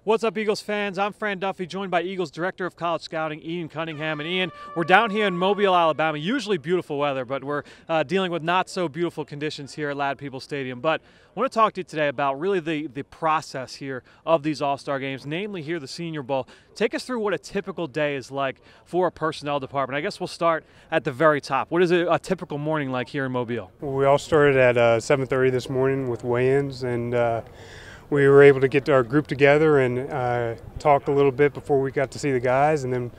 What's up, Eagles fans? I'm Fran Duffy, joined by Eagles Director of College Scouting, Ian Cunningham. And Ian, we're down here in Mobile, Alabama. Usually beautiful weather, but we're dealing with not so beautiful conditions here at Lad People Stadium. But I want to talk to you today about really the process here of these All-Star games, namely here the Senior Bowl. Take us through what a typical day is like for a personnel department. I guess we'll start at the very top. What is a typical morning like here in Mobile? Well, we all started at 7:30 this morning with weigh-ins, and we were able to get our group together and talk a little bit before we got to see the guys, and then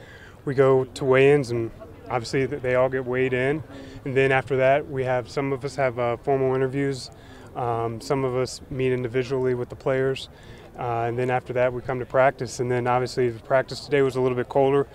we go to weigh-ins, and obviously they all get weighed in. And then after that, some of us have formal interviews, some of us meet individually with the players, and then after that we come to practice. And then obviously the practice today was a little bit colder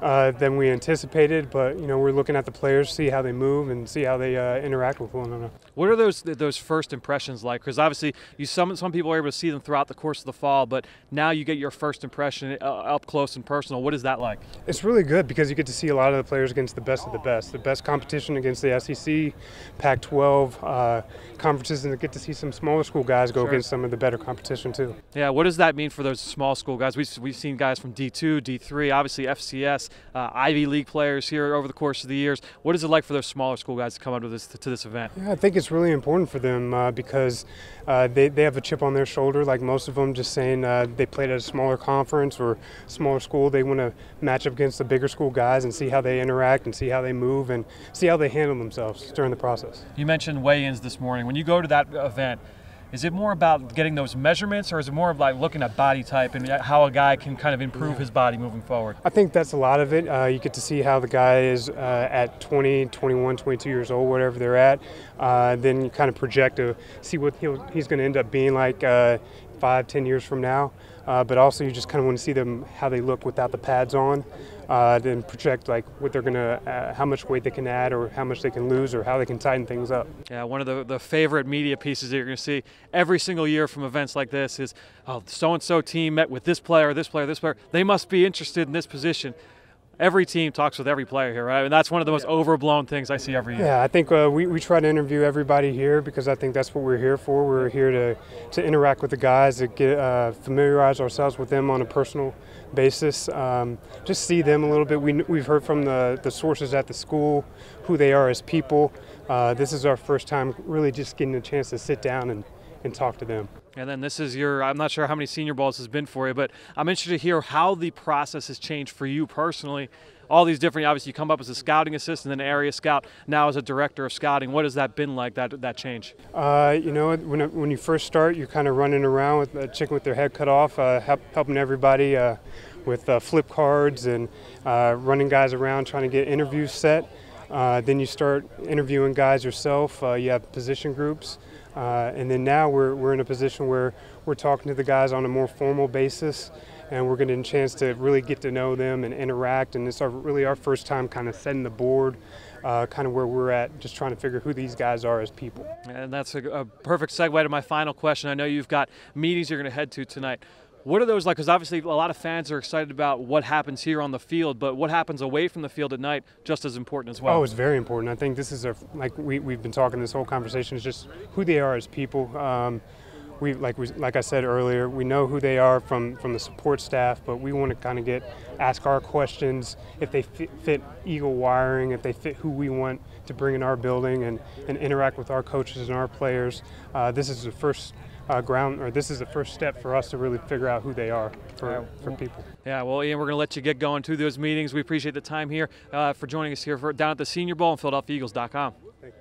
than we anticipated, but we're looking at the players, see how they move and see how they interact with one another. What are those first impressions like? Because obviously some people are able to see them throughout the course of the fall, but now you get your first impression up close and personal. What is that like? It's really good because you get to see a lot of the players against the best competition against the SEC, Pac-12 conferences, and get to see some smaller school guys go against some of the better competition too. Yeah, what does that mean for those small school guys? We've seen guys from D2, D3, obviously FCS, Ivy League players here over the course of the years. What is it like for those smaller school guys to come up to this event? Yeah, I think it's really important for them because they have a chip on their shoulder, like most of them, just saying they played at a smaller conference or smaller school. They want to match up against the bigger school guys and see how they interact and see how they move and see how they handle themselves during the process. You mentioned weigh-ins this morning. When you go to that event, is it more about getting those measurements, or is it more of like looking at body type and how a guy can kind of improve his body moving forward? I think that's a lot of it. You get to see how the guy is at 20, 21, 22 years old, whatever they're at. Then you kind of project to see what he's going to end up being like 5, 10 years from now. But also you just kind of want to see them, how they look without the pads on. Then project like what they're gonna, how much weight they can add, or how much they can lose, or how they can tighten things up. Yeah, one of the favorite media pieces that you're gonna see every single year from events like this is, oh, so-and-so team met with this player, this player, this player. They must be interested in this position. Every team talks with every player here, right? And that's one of the most overblown things I see every year. Yeah, I think we try to interview everybody here because I think that's what we're here for. We're here to interact with the guys, to get familiarize ourselves with them on a personal basis, just see them a little bit. We've heard from the sources at the school who they are as people. This is our first time really just getting a chance to sit down and talk to them. And then this is I'm not sure how many Senior Bowls has been for you, but I'm interested to hear how the process has changed for you personally. All these different, obviously you come up as a scouting assistant, then an area scout, now as a director of scouting. What has that been like, that change? When you first start, you're kind of running around with a chicken with their head cut off, helping everybody with flip cards and running guys around trying to get interviews set. Then you start interviewing guys yourself. You have position groups. And then now we're in a position where we're talking to the guys on a more formal basis, and we're getting a chance to really get to know them and interact. And it's really our first time kind of setting the board, kind of where we're at, just trying to figure who these guys are as people. And that's a perfect segue to my final question. I know you've got meetings you're going to head to tonight. What are those like? Because obviously a lot of fans are excited about what happens here on the field, but what happens away from the field at night just as important as well. Oh, it's very important. I think this is we've been talking this whole conversation is just who they are as people. Like I said earlier, we know who they are from the support staff, but we want to kind of ask our questions if they fit Eagle wiring, if they fit who we want to bring in our building and interact with our coaches and our players. This is the first this is the first step for us to really figure out who they are for people. Yeah, well, Ian, we're going to let you get going to those meetings. We appreciate the time here for joining us here down at the Senior Bowl on PhiladelphiaEagles.com. Thank you.